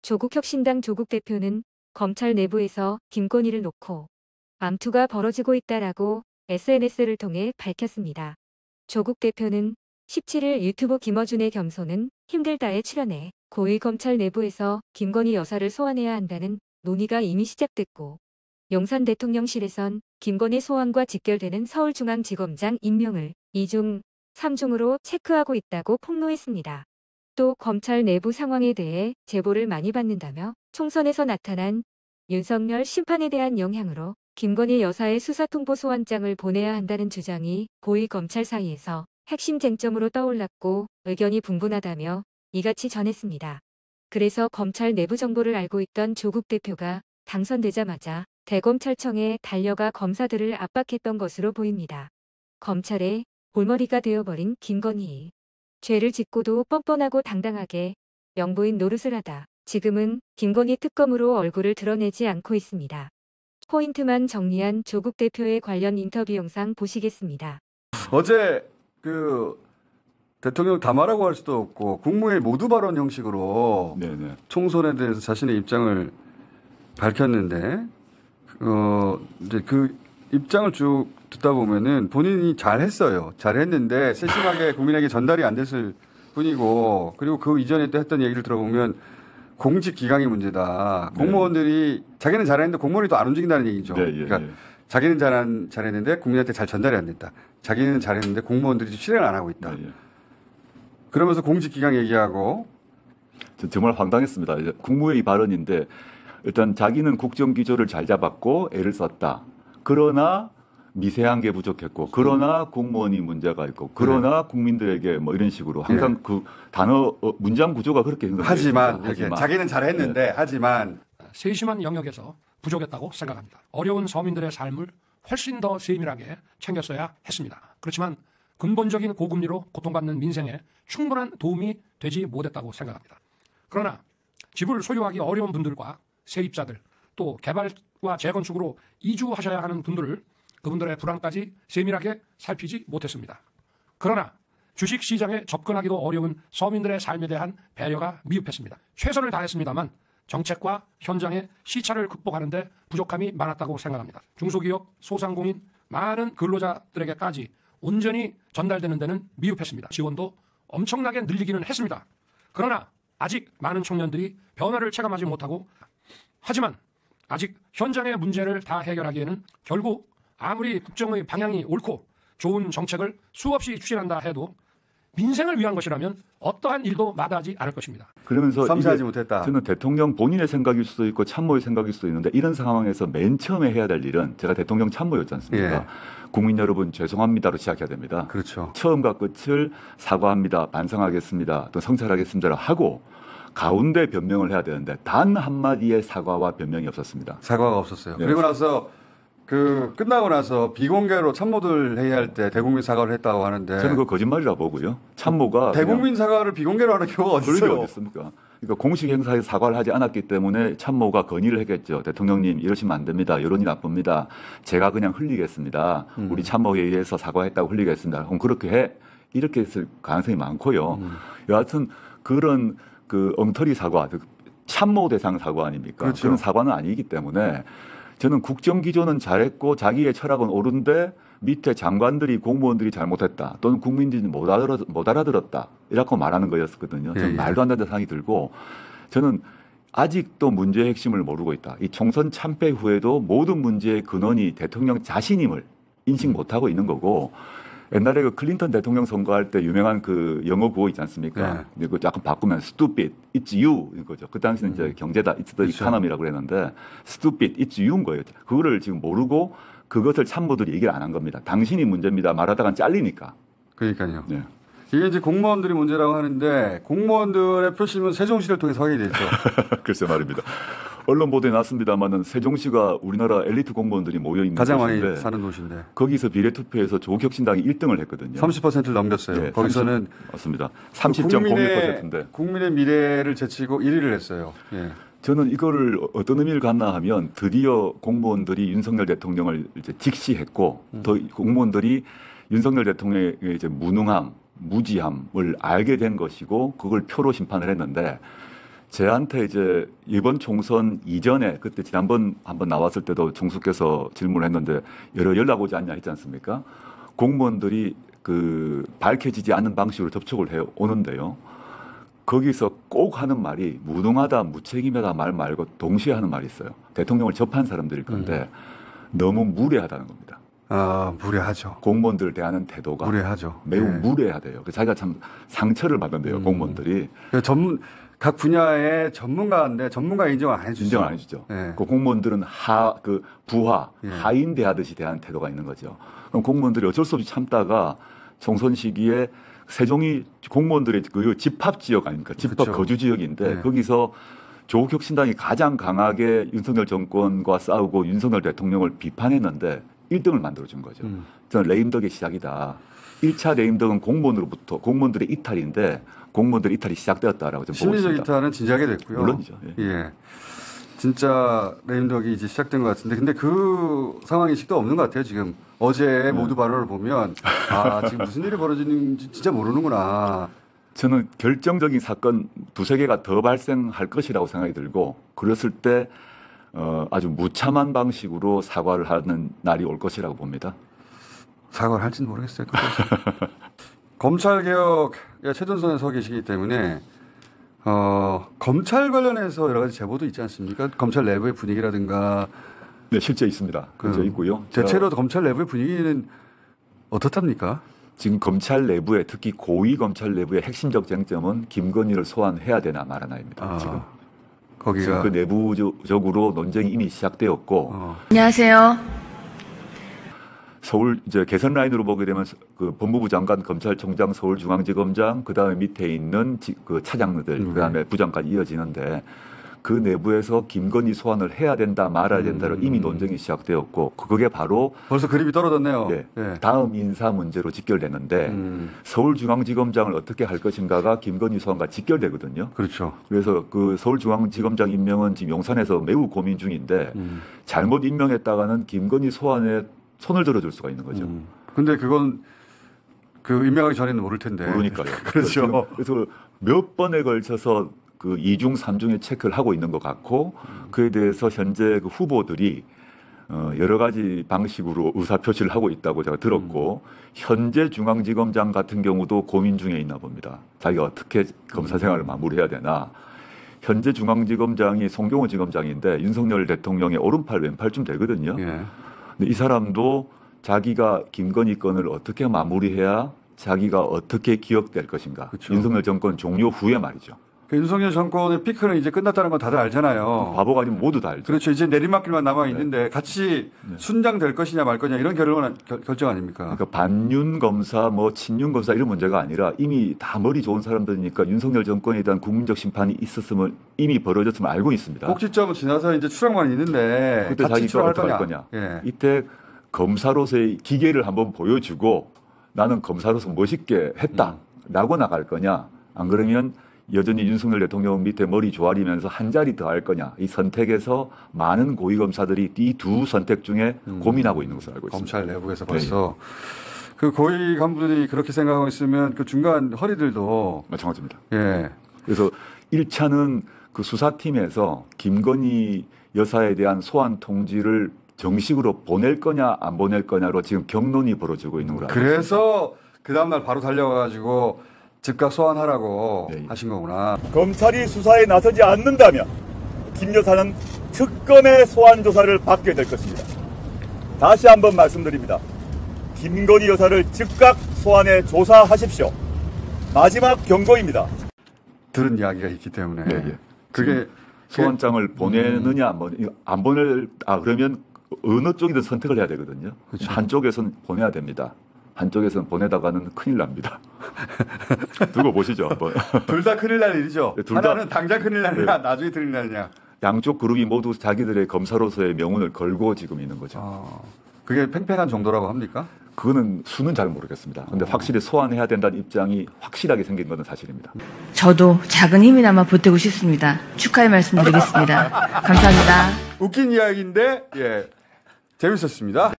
조국혁신당 조국 대표는 검찰 내부에서 김건희를 놓고 암투가 벌어지고 있다라고 SNS를 통해 밝혔습니다. 조국 대표는 17일 유튜브 김어준의 겸손은 힘들다에 출연해 고위 검찰 내부에서 김건희 여사를 소환해야 한다는 논의가 이미 시작됐고 용산 대통령실에선 김건희 소환과 직결되는 서울중앙지검장 임명을 2중, 3중으로 체크하고 있다고 폭로했습니다. 또 검찰 내부 상황에 대해 제보를 많이 받는다며 총선에서 나타난 윤석열 심판에 대한 영향으로 김건희 여사의 수사통보소환장을 보내야 한다는 주장이 고위 검찰 사이에서 핵심 쟁점으로 떠올랐고 의견이 분분하다며 이같이 전했습니다. 그래서 검찰 내부 정보를 알고 있던 조국 대표가 당선되자마자 대검찰청에 달려가 검사들을 압박했던 것으로 보입니다. 검찰의 볼머리가 되어버린 김건희. 죄를 짓고도 뻔뻔하고 당당하게 영부인 노릇을 하다 지금은 김건희 특검으로 얼굴을 드러내지 않고 있습니다. 포인트만 정리한 조국 대표의 관련 인터뷰 영상 보시겠습니다. 어제 대통령 담화라고 할 수도 없고 국무회의 모두 발언 형식으로 네네. 총선에 대해서 자신의 입장을 밝혔는데 이제 그 입장을 쭉 듣다 보면은 본인이 잘했어요. 잘했는데 세심하게 국민에게 전달이 안 됐을 뿐이고 그리고 그 이전에 또 했던 얘기를 들어보면 공직 기강의 문제다. 공무원들이 자기는 잘했는데 공무원이 또 안 움직인다는 얘기죠. 네, 예, 그러니까 예. 자기는 잘했는데 국민한테 잘 전달이 안 됐다. 자기는 잘했는데 공무원들이 실행을 안 하고 있다. 네, 예. 그러면서 공직 기강 얘기하고 정말 황당했습니다. 이제 국무회의 발언인데 일단 자기는 국정 기조를 잘 잡았고 애를 썼다. 그러나 미세한 게 부족했고 그러나 공무원이 문제가 있고 그러나 국민들에게 뭐 이런 식으로 항상 그 단어 문장 구조가 그렇게 하지만 자기는 잘했는데 네. 하지만 세심한 영역에서 부족했다고 생각합니다. 어려운 서민들의 삶을 훨씬 더 세밀하게 챙겼어야 했습니다. 그렇지만 근본적인 고금리로 고통받는 민생에 충분한 도움이 되지 못했다고 생각합니다. 그러나 집을 소유하기 어려운 분들과 세입자들 또 개발과 재건축으로 이주하셔야 하는 분들을 그분들의 불안까지 세밀하게 살피지 못했습니다. 그러나 주식시장에 접근하기도 어려운 서민들의 삶에 대한 배려가 미흡했습니다. 최선을 다했습니다만 정책과 현장의 시차를 극복하는 데 부족함이 많았다고 생각합니다. 중소기업, 소상공인, 많은 근로자들에게까지 온전히 전달되는 데는 미흡했습니다. 지원도 엄청나게 늘리기는 했습니다. 그러나 아직 많은 청년들이 변화를 체감하지 못하고 하지만 아직 현장의 문제를 다 해결하기에는 결국 아무리 국정의 방향이 옳고 좋은 정책을 수없이 추진한다 해도 민생을 위한 것이라면 어떠한 일도 마다하지 않을 것입니다. 그러면서 섬세하지 못했다. 저는 대통령 본인의 생각일 수도 있고 참모의 생각일 수도 있는데 이런 상황에서 맨 처음에 해야 될 일은 제가 대통령 참모였지 않습니까? 예. 국민 여러분 죄송합니다로 시작해야 됩니다. 그렇죠. 처음과 끝을 사과합니다, 반성하겠습니다, 또 성찰하겠습니다를 하고 가운데 변명을 해야 되는데 단 한마디의 사과와 변명이 없었습니다. 사과가 없었어요. 네. 그리고 나서 끝나고 나서 비공개로 참모들 회의할 때 대국민 사과를 했다고 하는데 저는 그거 거짓말이라 보고요. 참모가 대국민 사과를 비공개로 하는 경우가 어디 그런 게 있어요? 어디 있습니까? 그러니까 공식 행사에서 사과를 하지 않았기 때문에 참모가 건의를 했겠죠. 대통령님 이러시면 안 됩니다. 여론이 나쁩니다. 제가 그냥 흘리겠습니다. 우리 참모회의에서 사과했다고 흘리겠습니다. 그럼 그렇게 해. 이렇게 했을 가능성이 많고요. 여하튼 그런 엉터리 사과, 참모 대상 사과 아닙니까? 그렇죠. 그런 사과는 아니기 때문에 저는 국정 기조는 잘했고 자기의 철학은 옳은데 밑에 장관들이 공무원들이 잘못했다 또는 국민들이 못 알아들었다 이렇게 말하는 거였거든요. 저는 말도 안 되는 생각이 들고 저는 아직도 문제의 핵심을 모르고 있다. 이 총선 참패 후에도 모든 문제의 근원이 대통령 자신임을 인식 못하고 있는 거고 옛날에 클린턴 대통령 선거할 때 유명한 영어 구호 있지 않습니까? 네. 그 약간 바꾸면 stupid, it's you 이거죠. 그 당시는 이제 경제다, it's the economy라고 그랬는데 stupid, it's you인 거예요. 그거를 지금 모르고 그것을 참모들이 얘기를 안 한 겁니다. 당신이 문제입니다. 말하다간 잘리니까. 그러니까요. 네. 이게 이제 공무원들이 문제라고 하는데 공무원들의 표심은 세종시를 통해 확인이 됐죠. 글쎄 말입니다. 언론 보도에 났습니다만은 세종시가 우리나라 엘리트 공무원들이 모여 있는 가장 많이 곳인데 사는 도시인데 거기서 비례투표에서 조국혁신당이 1등을 했거든요. 30%를 넘겼어요. 네, 거기서는 30, 맞습니다. 30.01%인데 국민의 미래를 제치고 1위를 했어요. 예. 저는 이거를 어떤 의미를 갖나 하면 드디어 공무원들이 윤석열 대통령을 이제 직시했고 더 공무원들이 윤석열 대통령의 이제 무능함, 무지함을 알게 된 것이고 그걸 표로 심판을 했는데 제한테 이제 이번 총선 이전에 그때 지난번 한번 나왔을 때도 총수께서 질문을 했는데 여러 연락 오지 않냐 했지 않습니까? 공무원들이 그 밝혀지지 않는 방식으로 접촉을 해 오는데요. 거기서 꼭 하는 말이 무능하다, 무책임하다 말 말고 동시에 하는 말이 있어요. 대통령을 접한 사람들일 건데 너무 무례하다는 겁니다. 아, 무례하죠. 공무원들을 대하는 태도가 무례하죠. 매우 예. 무례하대요. 그래서 자기가 참 상처를 받는데요, 공무원들이. 각 분야의 전문가인데 전문가 인정 안 해주죠. 인정 안 해주죠. 예. 그 공무원들은 부하, 예. 하인 대하듯이 대하는 태도가 있는 거죠. 그럼 공무원들이 어쩔 수 없이 참다가 총선 시기에 세종이 공무원들의 그 집합 지역 아닙니까? 집합 그쵸. 거주 지역인데 예. 거기서 조국혁신당이 가장 강하게 윤석열 정권과 싸우고 윤석열 대통령을 비판했는데 1등을 만들어준 거죠. 저는 레임덕의 시작이다. 1차 레임덕은 공무원으로부터 공무원들의 이탈인데 공무원들의 이탈이 시작되었다라고 저는 보고 심리적 있습니다. 이탈은 진지하게 됐고요. 물론이죠. 예. 예. 진짜 레임덕이 이제 시작된 것 같은데, 근데 그 상황 인식도 없는 것 같아요. 지금 어제 모두 발언을 보면 아 지금 무슨 일이 벌어지는지 진짜 모르는구나. 저는 결정적인 사건 두세 개가 더 발생할 것이라고 생각이 들고 그랬을 때 아주 무참한 방식으로 사과를 하는 날이 올 것이라고 봅니다. 사과를 할지는 모르겠어요. 검찰개혁에 최전선에 서 계시기 때문에 검찰 관련해서 여러 가지 제보도 있지 않습니까? 검찰 내부의 분위기라든가. 네, 실제 있습니다. 그저 있고요. 대체로 검찰 내부의 분위기는 어떻답니까? 지금 검찰 내부에 특히 고위 검찰 내부의 핵심적 쟁점은 김건희를 소환해야 되나 말아나입니다. 지금 거기가 그 내부적으로 논쟁이 이미 시작되었고 안녕하세요. 서울 이제 개선 라인으로 보게 되면 그 법무부 장관, 검찰총장, 서울중앙지검장, 그 다음에 밑에 있는 그 차장들, 그 다음에 부장까지 이어지는데 그 내부에서 김건희 소환을 해야 된다, 말아야 된다로 이미 논쟁이 시작되었고 그게 바로 벌써 그림이 떨어졌네요. 네, 네. 다음 인사 문제로 직결되는데 서울중앙지검장을 어떻게 할 것인가가 김건희 소환과 직결되거든요. 그렇죠. 그래서 그 서울중앙지검장 임명은 지금 용산에서 매우 고민 중인데 잘못 임명했다가는 김건희 소환에 손을 들어줄 수가 있는 거죠. 근데 그건 그 임명하기 전에는 모를 텐데. 모르니까요. 그렇죠. 그래서 몇 번에 걸쳐서 그 2중, 3중에 체크를 하고 있는 것 같고 그에 대해서 현재 그 후보들이 여러 가지 방식으로 의사표시를 하고 있다고 제가 들었고 현재 중앙지검장 같은 경우도 고민 중에 있나 봅니다. 자기가 어떻게 검사 생활을 마무리해야 되나. 현재 중앙지검장이 송경호 지검장인데 윤석열 대통령의 오른팔 왼팔쯤 되거든요. 예. 근데 이 사람도 자기가 김건희 건을 어떻게 마무리해야 자기가 어떻게 기억될 것인가. 그렇죠. 윤석열 정권 종료 후에 말이죠. 그 윤석열 정권의 피크는 이제 끝났다는 건 다들 알잖아요. 바보가 아니면 모두 다 알죠. 그렇죠. 이제 내리막길만 남아 있는데 같이 순장될 것이냐 말 거냐 이런 결정 아닙니까? 그러니까 반윤 검사, 뭐 친윤 검사 이런 문제가 아니라 이미 다 머리 좋은 사람들이니까 윤석열 정권에 대한 국민적 심판이 있었으면 이미 벌어졌으면 알고 있습니다. 꼭지점은 지나서 이제 추락만 있는데 그때 같이 자기가 어떻게 추락할 할 거냐. 예. 이때 검사로서의 기계를 한번 보여주고 나는 검사로서 멋있게 했다라고 나갈 거냐. 안 그러면 여전히 윤석열 대통령 밑에 머리 조아리면서 한 자리 더 할 거냐. 이 선택에서 많은 고위검사들이 이 두 선택 중에 고민하고 있는 것으로 알고 있습니다. 검찰 내부에서 벌써 그 고위 간부들이 그렇게 생각하고 있으면 그 중간 허리들도 마찬가지입니다. 예. 그래서 1차는 그 수사팀에서 김건희 여사에 대한 소환 통지를 정식으로 보낼 거냐 안 보낼 거냐로 지금 경론이 벌어지고 있는 거라. 그래서 그 다음날 바로 달려가가지고 즉각 소환하라고 네. 하신 거구나. 검찰이 수사에 나서지 않는다면 김 여사는 특검의 소환 조사를 받게 될 것입니다. 다시 한번 말씀드립니다. 김건희 여사를 즉각 소환해 조사하십시오. 마지막 경고입니다. 들은 이야기가 있기 때문에 네, 예. 그게 소환장을 보내느냐 안 보낼 그러면 어느 쪽이든 선택을 해야 되거든요. 그렇죠. 한쪽에서는 보내야 됩니다. 한쪽에서는 보내다가는 큰일 납니다. 두고 보시죠 한번. 둘 다 큰일 날 일이죠. 네, 둘 다. 하나는 당장 큰일 나냐, 나중에 큰일 나냐. 양쪽 그룹이 모두 자기들의 검사로서의 명운을 걸고 지금 있는 거죠. 그게 팽팽한 정도라고 합니까? 그거는 수는 잘 모르겠습니다. 근데 확실히 소환해야 된다는 입장이 확실하게 생긴 것은 사실입니다. 저도 작은 힘이나마 보태고 싶습니다. 축하의 말씀드리겠습니다. 감사합니다. 웃긴 이야기인데 예 재밌었습니다.